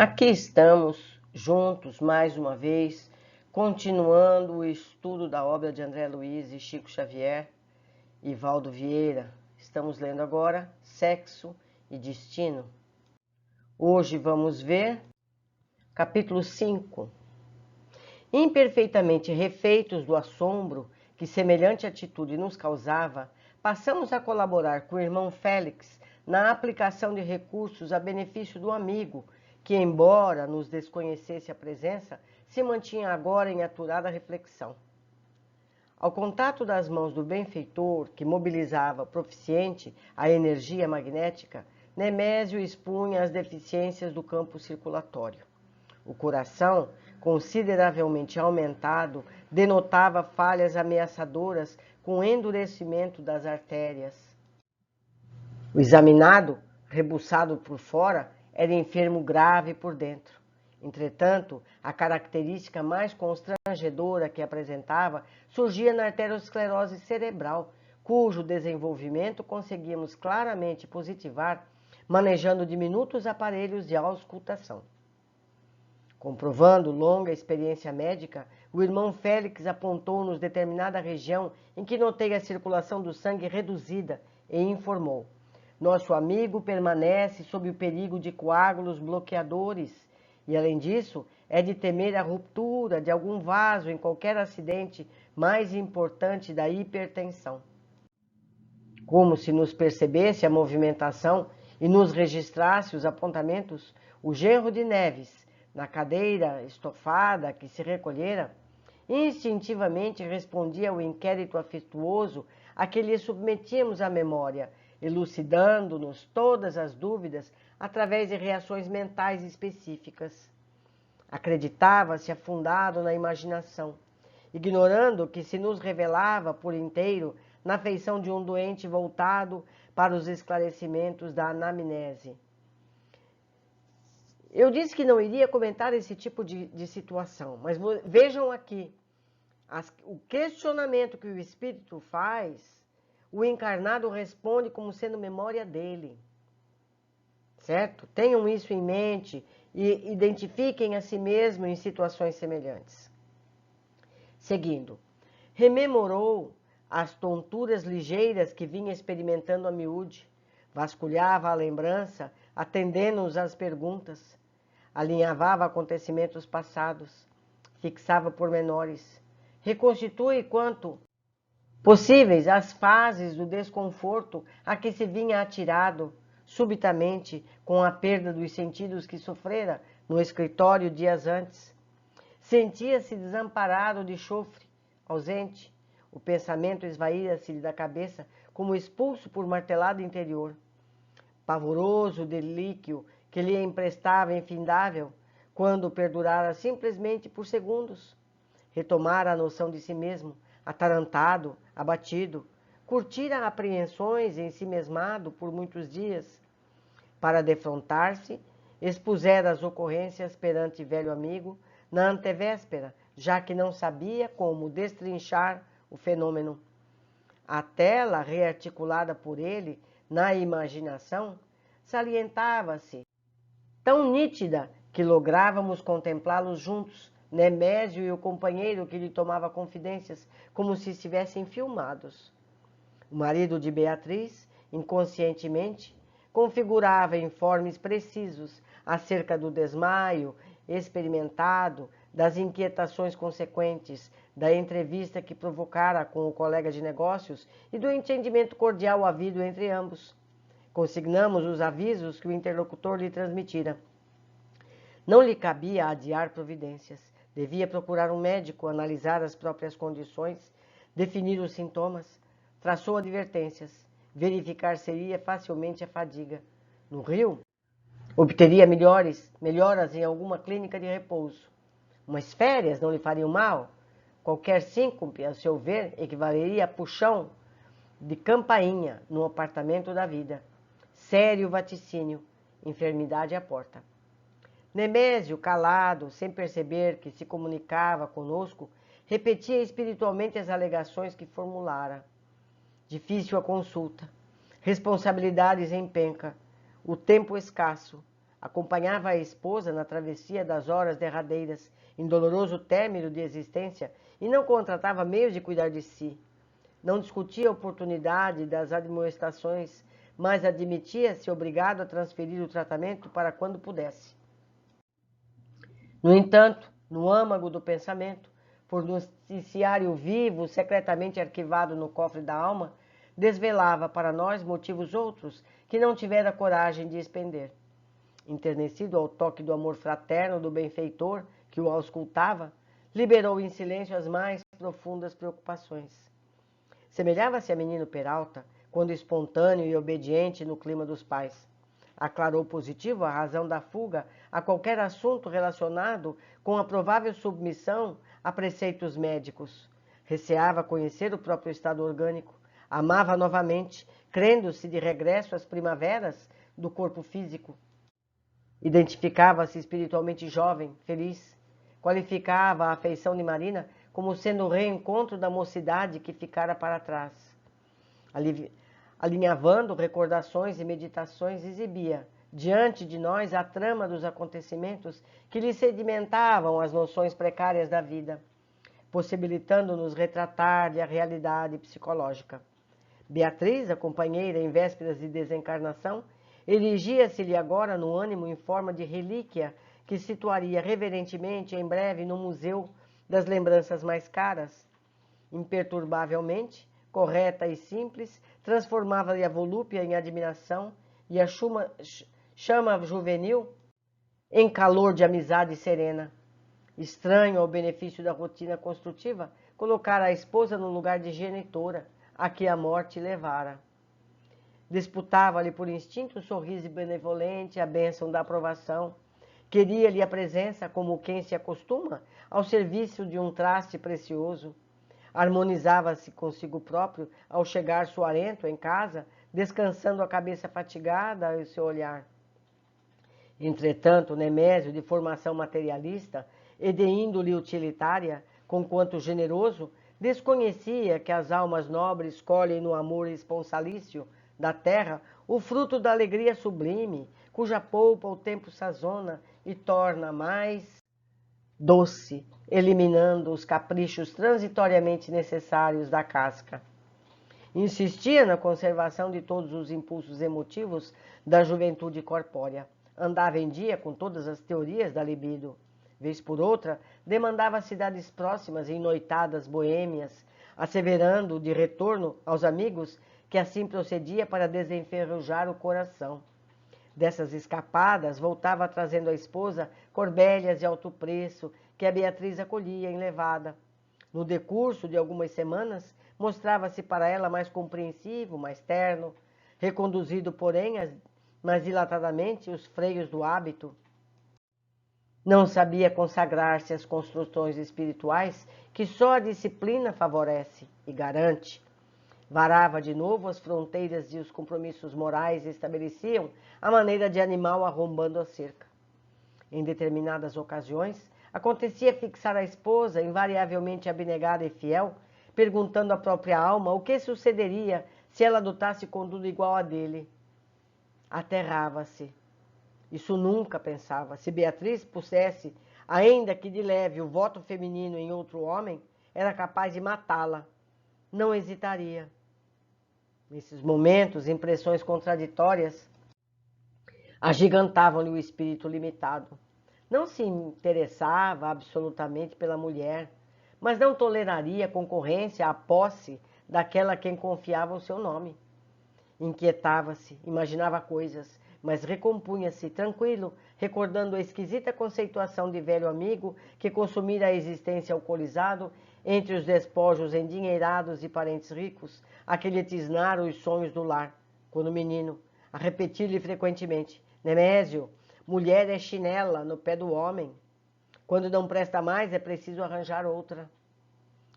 Aqui estamos, juntos, mais uma vez, continuando o estudo da obra de André Luiz e Chico Xavier e Valdo Vieira. Estamos lendo agora Sexo e Destino. Hoje vamos ver capítulo 5. Imperfeitamente refeitos do assombro que semelhante atitude nos causava, passamos a colaborar com o irmão Félix na aplicação de recursos a benefício do amigo, que, embora nos desconhecesse a presença, se mantinha agora em aturada reflexão. Ao contato das mãos do benfeitor, que mobilizava proficiente a energia magnética, Nemésio expunha as deficiências do campo circulatório. O coração, consideravelmente aumentado, denotava falhas ameaçadoras com endurecimento das artérias. O examinado, rebuçado por fora, era enfermo grave por dentro. Entretanto, a característica mais constrangedora que apresentava surgia na arteriosclerose cerebral, cujo desenvolvimento conseguíamos claramente positivar, manejando diminutos aparelhos de auscultação. Comprovando longa experiência médica, o irmão Félix apontou-nos determinada região em que notei a circulação do sangue reduzida e informou: nosso amigo permanece sob o perigo de coágulos bloqueadores e, além disso, é de temer a ruptura de algum vaso em qualquer acidente mais importante da hipertensão. Como se nos percebesse a movimentação e nos registrasse os apontamentos, o genro de Neves, na cadeira estofada que se recolhera, instintivamente respondia ao inquérito afetuoso a que lhe submetíamos a memória, elucidando-nos todas as dúvidas através de reações mentais específicas. Acreditava-se afundado na imaginação, ignorando que se nos revelava por inteiro na feição de um doente voltado para os esclarecimentos da anamnese. Eu disse que não iria comentar esse tipo de situação, mas vejam aqui, o questionamento que o espírito faz, o encarnado responde como sendo memória dele, certo? Tenham isso em mente e identifiquem a si mesmo em situações semelhantes. Seguindo, rememorou as tonturas ligeiras que vinha experimentando a miúde, vasculhava a lembrança, atendendo-nos às perguntas, alinhavava acontecimentos passados, fixava pormenores, reconstitui quanto possíveis as fases do desconforto a que se vinha atirado subitamente com a perda dos sentidos que sofrera no escritório dias antes. Sentia-se desamparado de chofre, ausente. O pensamento esvaía-se-lhe da cabeça como expulso por martelado interior. Pavoroso delíquio que lhe emprestava infindável, quando perdurara simplesmente por segundos. Retomara a noção de si mesmo, atarantado, abatido, curtira apreensões em si mesmado por muitos dias. Para defrontar-se, expusera as ocorrências perante velho amigo na antevéspera, já que não sabia como destrinchar o fenômeno. A tela rearticulada por ele na imaginação salientava-se, tão nítida que lográvamos contemplá-los juntos, Nemésio e o companheiro que lhe tomava confidências, como se estivessem filmados. O marido de Beatriz, inconscientemente, configurava informes precisos acerca do desmaio experimentado, das inquietações consequentes, da entrevista que provocara com o colega de negócios e do entendimento cordial havido entre ambos. Consignamos os avisos que o interlocutor lhe transmitira. Não lhe cabia adiar providências. Devia procurar um médico, analisar as próprias condições, definir os sintomas. Traçou advertências. Verificar-seria facilmente a fadiga. No Rio, obteria melhoras em alguma clínica de repouso. Umas férias não lhe fariam mal? Qualquer síncope, a seu ver, equivaleria a puxão de campainha no apartamento da vida. Sério vaticínio, enfermidade à porta. Nemésio, calado, sem perceber que se comunicava conosco, repetia espiritualmente as alegações que formulara. Difícil a consulta, responsabilidades em penca, o tempo escasso, acompanhava a esposa na travessia das horas derradeiras, em doloroso término de existência, e não contratava meios de cuidar de si. Não discutia a oportunidade das admoestações, mas admitia-se obrigado a transferir o tratamento para quando pudesse. No entanto, no âmago do pensamento, por noticiário vivo, secretamente arquivado no cofre da alma, desvelava para nós motivos outros que não tivera coragem de expender. Enternecido ao toque do amor fraterno do benfeitor que o auscultava, liberou em silêncio as mais profundas preocupações. Semelhava-se a menino Peralta, quando espontâneo e obediente no clima dos pais. Aclarou positivo a razão da fuga a qualquer assunto relacionado com a provável submissão a preceitos médicos. Receava conhecer o próprio estado orgânico. Amava novamente, crendo-se de regresso às primaveras do corpo físico. Identificava-se espiritualmente jovem, feliz. Qualificava a afeição de Marina como sendo o reencontro da mocidade que ficara para trás. Alinhavando recordações e meditações, exibia diante de nós a trama dos acontecimentos que lhe sedimentavam as noções precárias da vida, possibilitando-nos retratar-lhe a realidade psicológica. Beatriz, a companheira em vésperas de desencarnação, erigia-se-lhe agora no ânimo em forma de relíquia que situaria reverentemente em breve no museu das lembranças mais caras. Imperturbavelmente, correta e simples, transformava-lhe a volúpia em admiração e a chama juvenil em calor de amizade serena. Estranho ao benefício da rotina construtiva, colocara a esposa no lugar de genitora, a que a morte levara. Disputava-lhe por instinto o sorriso benevolente, a bênção da aprovação. Queria-lhe a presença, como quem se acostuma, ao serviço de um traste precioso. Harmonizava-se consigo próprio ao chegar suarento em casa, descansando a cabeça fatigada e o seu olhar. Entretanto, Nemésio, de formação materialista e de índole utilitária, conquanto generoso, desconhecia que as almas nobres colhem no amor esponsalício da terra o fruto da alegria sublime, cuja polpa o tempo sazona e torna mais doce, eliminando os caprichos transitoriamente necessários da casca. Insistia na conservação de todos os impulsos emotivos da juventude corpórea. Andava em dia com todas as teorias da libido. Vez por outra, demandava cidades próximas em noitadas boêmias, asseverando de retorno aos amigos que assim procedia para desenferrujar o coração. Dessas escapadas, voltava trazendo à esposa corbelhas de alto preço que a Beatriz acolhia enlevada. No decurso de algumas semanas, mostrava-se para ela mais compreensivo, mais terno, reconduzido, porém, mais dilatadamente os freios do hábito. Não sabia consagrar-se às construções espirituais que só a disciplina favorece e garante. Varava de novo as fronteiras e os compromissos morais estabeleciam a maneira de animal arrombando a cerca. Em determinadas ocasiões, acontecia fixar a esposa, invariavelmente abnegada e fiel, perguntando à própria alma o que sucederia se ela adotasse conduta igual a dele. Aterrava-se. Isso nunca pensava. Se Beatriz pusesse, ainda que de leve, o voto feminino em outro homem, era capaz de matá-la. Não hesitaria. Nesses momentos, impressões contraditórias agigantavam-lhe o espírito limitado. Não se interessava absolutamente pela mulher, mas não toleraria concorrência à posse daquela a quem confiava o seu nome. Inquietava-se, imaginava coisas, mas recompunha-se tranquilo, recordando a esquisita conceituação de velho amigo que consumira a existência alcoolizado entre os despojos endinheirados de parentes ricos, a que lhe tisnaram os sonhos do lar, quando menino, a repetir-lhe frequentemente: Nemésio, mulher é chinela no pé do homem. Quando não presta mais, é preciso arranjar outra.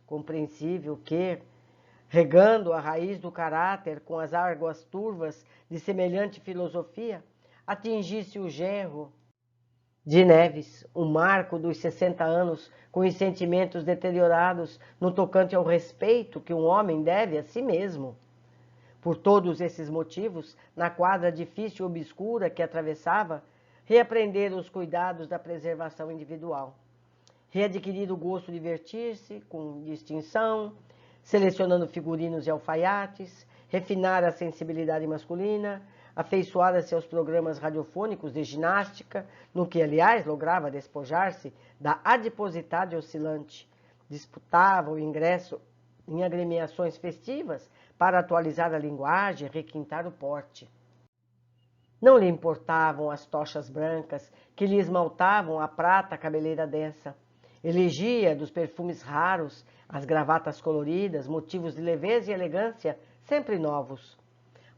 Compreensível que, regando a raiz do caráter com as águas turvas de semelhante filosofia, atingisse o genro de Neves, o marco dos 60 anos, com os sentimentos deteriorados no tocante ao respeito que um homem deve a si mesmo. Por todos esses motivos, na quadra difícil e obscura que atravessava, reaprender os cuidados da preservação individual, readquirir o gosto de divertir-se com distinção, selecionando figurinos e alfaiates, refinar a sensibilidade masculina, afeiçoar-se aos programas radiofônicos de ginástica, no que, aliás, lograva despojar-se da adiposidade oscilante. Disputava o ingresso em agremiações festivas para atualizar a linguagem e requintar o porte. Não lhe importavam as tochas brancas que lhe esmaltavam a prata cabeleira densa. Elegia dos perfumes raros, as gravatas coloridas, motivos de leveza e elegância sempre novos.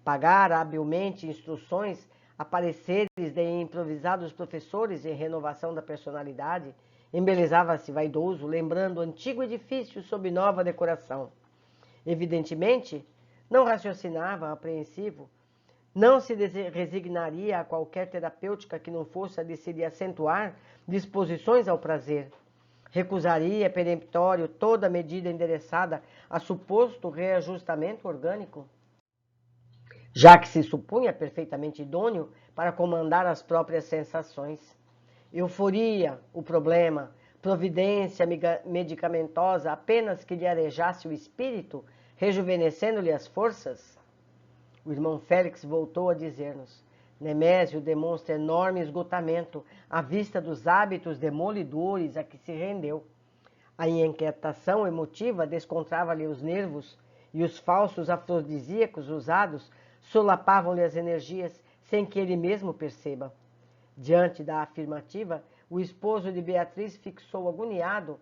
Pagara habilmente instruções a pareceres de improvisados professores em renovação da personalidade, embelezava-se vaidoso, lembrando antigo edifício sob nova decoração. Evidentemente, não raciocinava apreensivo, não se resignaria a qualquer terapêutica que não fosse a de se lhe acentuar disposições ao prazer. Recusaria peremptório toda medida endereçada a suposto reajustamento orgânico, já que se supunha perfeitamente idôneo para comandar as próprias sensações. Euforia, o problema, providência medicamentosa apenas que lhe arejasse o espírito, rejuvenescendo-lhe as forças? O irmão Félix voltou a dizer-nos: Nemésio demonstra enorme esgotamento à vista dos hábitos demolidores a que se rendeu. A inquietação emotiva descontrava-lhe os nervos e os falsos afrodisíacos usados solapavam-lhe as energias sem que ele mesmo perceba. Diante da afirmativa, o esposo de Beatriz fixou agoniado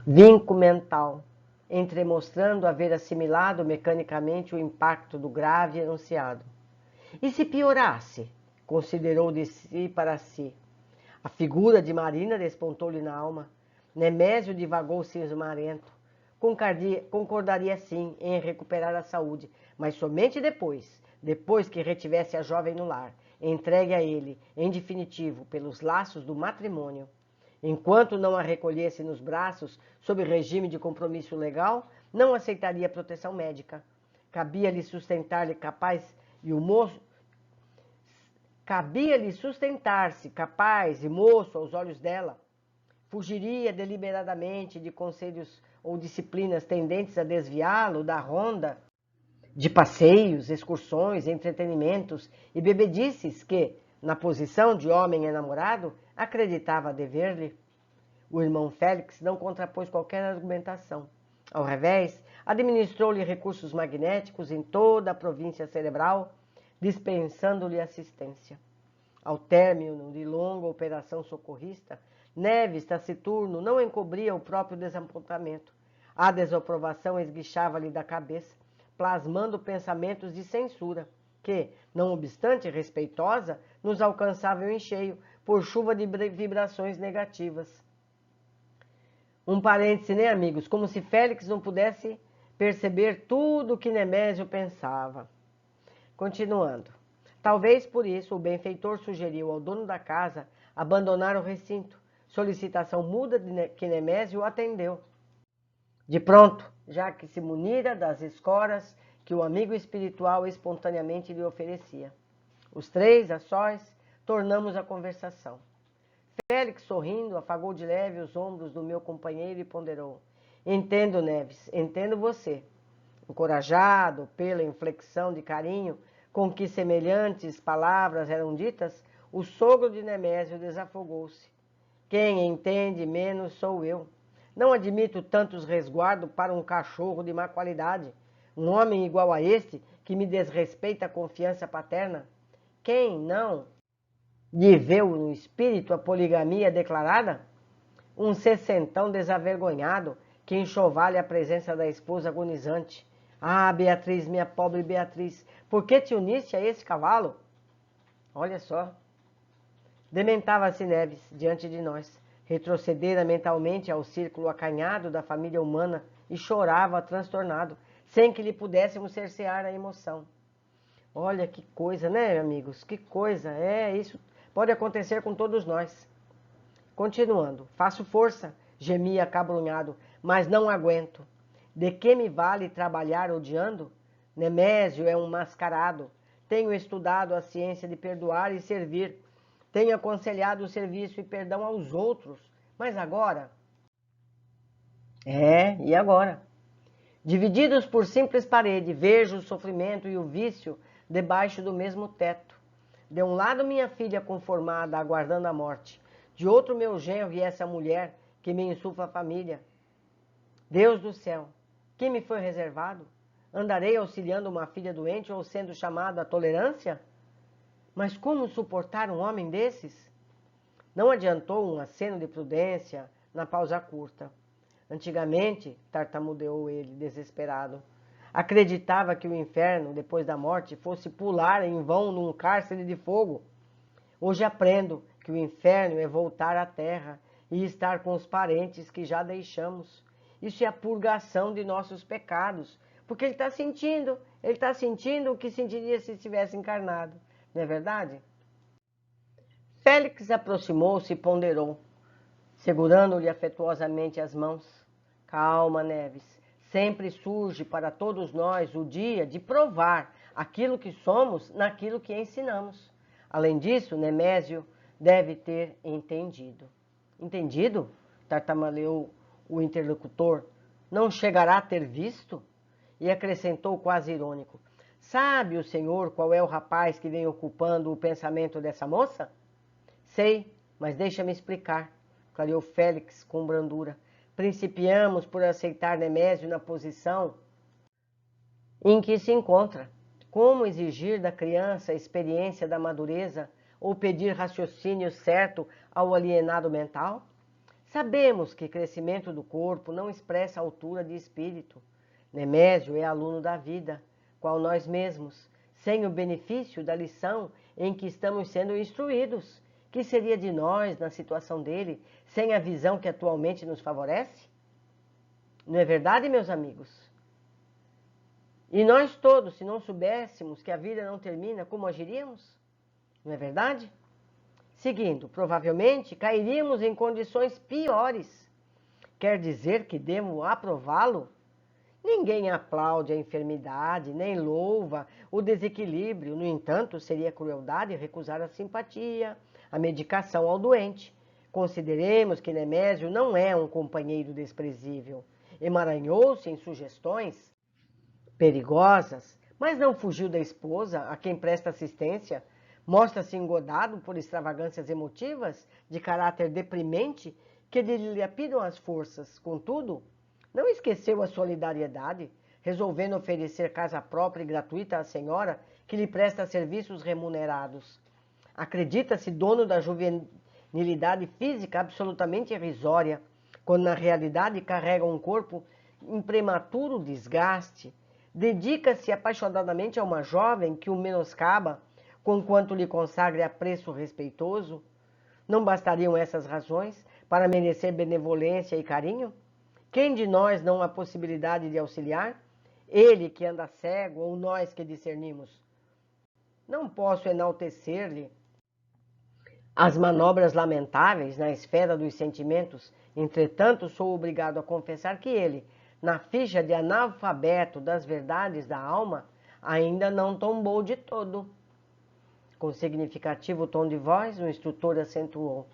vinco mental, entremostrando haver assimilado mecanicamente o impacto do grave enunciado. E se piorasse? Considerou de si para si. A figura de Marina despontou-lhe na alma. Nemésio divagou cismarento. Concordaria sim em recuperar a saúde, mas somente depois que retivesse a jovem no lar, entregue a ele, em definitivo, pelos laços do matrimônio. Enquanto não a recolhesse nos braços, sob regime de compromisso legal, não aceitaria proteção médica. Cabia-lhe sustentar-se capaz e moço aos olhos dela. Fugiria deliberadamente de conselhos ou disciplinas tendentes a desviá-lo da ronda de passeios, excursões, entretenimentos e bebedices que, na posição de homem enamorado, acreditava dever-lhe. O irmão Félix não contrapôs qualquer argumentação. Ao revés, administrou-lhe recursos magnéticos em toda a província cerebral, dispensando-lhe assistência. Ao término de longa operação socorrista, Neves, taciturno, não encobria o próprio desapontamento. A desaprovação esguichava-lhe da cabeça, plasmando pensamentos de censura, que, não obstante respeitosa, nos alcançavam em cheio, por chuva de vibrações negativas. Um parêntese, né, amigos? Como se Félix não pudesse perceber tudo o que Nemésio pensava. Continuando. Talvez por isso o benfeitor sugeriu ao dono da casa abandonar o recinto, solicitação muda que Nemésio atendeu. De pronto, já que se munira das escoras que o amigo espiritual espontaneamente lhe oferecia. Os três, a sós, tornamos a conversação. Félix, sorrindo, afagou de leve os ombros do meu companheiro e ponderou: Entendo, Neves, entendo você. Encorajado pela inflexão de carinho com que semelhantes palavras eram ditas, o sogro de Nemésio desafogou-se. Quem entende menos sou eu. Não admito tantos resguardos para um cachorro de má qualidade. Um homem igual a este, que me desrespeita a confiança paterna. Quem não lhe veu no espírito a poligamia declarada? Um sessentão desavergonhado que enxovalha a presença da esposa agonizante. Ah, Beatriz, minha pobre Beatriz, por que te uniste a esse cavalo? Olha só. Dementava-se Neves diante de nós. Retrocedera mentalmente ao círculo acanhado da família humana e chorava transtornado, sem que lhe pudéssemos cercear a emoção. Olha que coisa, né, amigos? Que coisa. Isso pode acontecer com todos nós. Continuando. Faço força, gemia acabrunhado, mas não aguento. De que me vale trabalhar odiando? Nemésio é um mascarado. Tenho estudado a ciência de perdoar e servir. tenho aconselhado o serviço e perdão aos outros, mas agora? E agora? Divididos por simples parede, vejo o sofrimento e o vício debaixo do mesmo teto. De um lado minha filha conformada, aguardando a morte. De outro meu genro e essa mulher que me insufla a família. Deus do céu, que me foi reservado? Andarei auxiliando uma filha doente ou sendo chamado à tolerância? Mas como suportar um homem desses? Não adiantou um aceno de prudência na pausa curta. Antigamente, tartamudeou ele, desesperado, acreditava que o inferno, depois da morte, fosse pular em vão num cárcere de fogo. Hoje aprendo que o inferno é voltar à terra e estar com os parentes que já deixamos. Isso é a purgação de nossos pecados, porque ele está sentindo o que sentiria se estivesse encarnado. Não é verdade? Félix aproximou-se e ponderou, segurando-lhe afetuosamente as mãos. Calma, Neves. Sempre surge para todos nós o dia de provar aquilo que somos naquilo que ensinamos. Além disso, Nemésio deve ter entendido. Entendido? Tartamudeou o interlocutor. Não chegará a ter visto? E acrescentou quase irônico. Sabe o senhor qual é o rapaz que vem ocupando o pensamento dessa moça? Sei, mas deixa-me explicar, clareou Félix com brandura. Principiamos por aceitar Nemésio na posição em que se encontra. Como exigir da criança a experiência da madureza ou pedir raciocínio certo ao alienado mental? Sabemos que crescimento do corpo não expressa altura de espírito. Nemésio é aluno da vida, qual nós mesmos, sem o benefício da lição em que estamos sendo instruídos. Que seria de nós, na situação dele, sem a visão que atualmente nos favorece? Não é verdade, meus amigos? E nós todos, se não soubéssemos que a vida não termina, como agiríamos? Não é verdade? Seguindo, provavelmente cairíamos em condições piores. Quer dizer que devo aprová-lo? Ninguém aplaude a enfermidade, nem louva o desequilíbrio. No entanto, seria crueldade recusar a simpatia, a medicação ao doente. Consideremos que Nemésio não é um companheiro desprezível. Emaranhou-se em sugestões perigosas, mas não fugiu da esposa a quem presta assistência. Mostra-se engodado por extravagâncias emotivas de caráter deprimente que lhe lapidam as forças. Contudo, não esqueceu a solidariedade, resolvendo oferecer casa própria e gratuita à senhora que lhe presta serviços remunerados. Acredita-se dono da juvenilidade física absolutamente irrisória, quando na realidade carrega um corpo em prematuro desgaste. Dedica-se apaixonadamente a uma jovem que o menoscaba, conquanto lhe consagre apreço respeitoso. Não bastariam essas razões para merecer benevolência e carinho? Quem de nós não há possibilidade de auxiliar? Ele que anda cego ou nós que discernimos? Não posso enaltecer-lhe as manobras lamentáveis na esfera dos sentimentos, entretanto sou obrigado a confessar que ele, na ficha de analfabeto das verdades da alma, ainda não tombou de todo. Com significativo tom de voz, o instrutor acentuou.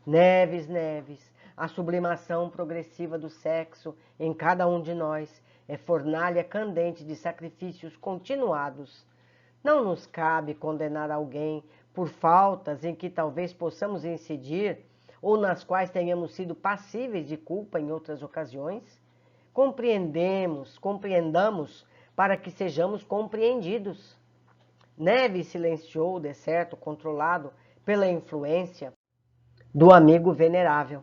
Neves, Neves, a sublimação progressiva do sexo em cada um de nós é fornalha candente de sacrifícios continuados. Não nos cabe condenar alguém por faltas em que talvez possamos incidir ou nas quais tenhamos sido passíveis de culpa em outras ocasiões. Compreendamos para que sejamos compreendidos. Neves silenciou, de certo, controlado pela influência do amigo venerável.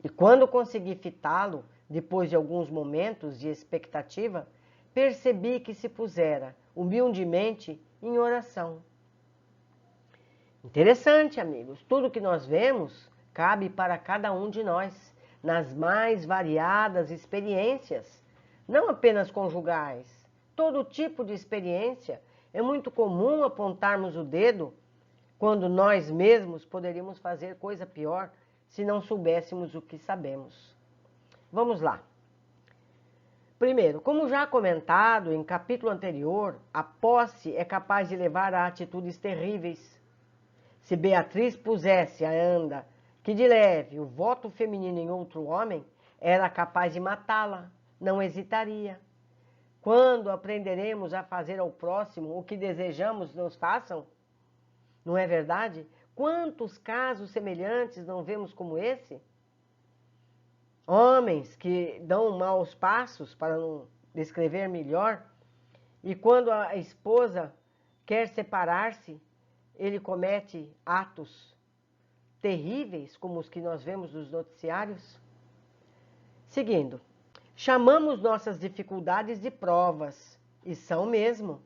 E quando consegui fitá-lo, depois de alguns momentos de expectativa, percebi que se pusera, humildemente, em oração. Interessante, amigos. Tudo que nós vemos cabe para cada um de nós, nas mais variadas experiências, não apenas conjugais. Todo tipo de experiência. É muito comum apontarmos o dedo quando nós mesmos poderíamos fazer coisa pior se não soubéssemos o que sabemos. Vamos lá. Primeiro, como já comentado em capítulo anterior, a posse é capaz de levar a atitudes terríveis. Se Beatriz pusesse ainda que de leve o voto feminino em outro homem, era capaz de matá-la, não hesitaria. Quando aprenderemos a fazer ao próximo o que desejamos nos façam? Não é verdade? Quantos casos semelhantes não vemos como esse? Homens que dão maus passos, para não descrever melhor, e quando a esposa quer separar-se, ele comete atos terríveis, como os que nós vemos nos noticiários. Seguindo, chamamos nossas dificuldades de provas, e são mesmo.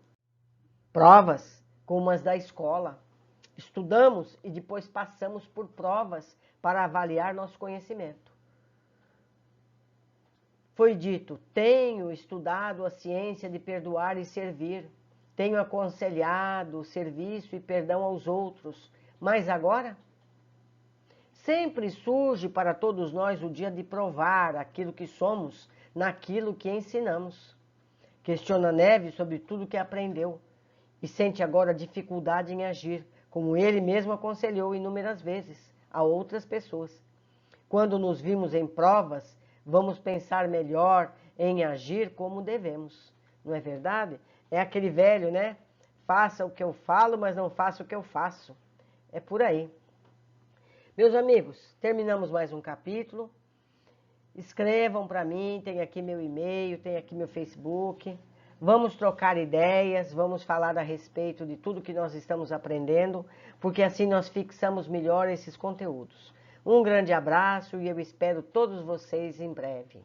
Provas, como as da escola. Estudamos e depois passamos por provas para avaliar nosso conhecimento. Foi dito, tenho estudado a ciência de perdoar e servir, tenho aconselhado o serviço e perdão aos outros, mas agora? Sempre surge para todos nós o dia de provar aquilo que somos naquilo que ensinamos. Questiona Neves sobre tudo que aprendeu e sente agora dificuldade em agir, como ele mesmo aconselhou inúmeras vezes a outras pessoas. Quando nos vimos em provas, vamos pensar melhor em agir como devemos. Não é verdade? É aquele velho, né? Faça o que eu falo, mas não faça o que eu faço. É por aí. Meus amigos, terminamos mais um capítulo. Escrevam para mim, tem aqui meu e-mail, tem aqui meu Facebook. Vamos trocar ideias, vamos falar a respeito de tudo que nós estamos aprendendo, porque assim nós fixamos melhor esses conteúdos. Um grande abraço e eu espero todos vocês em breve.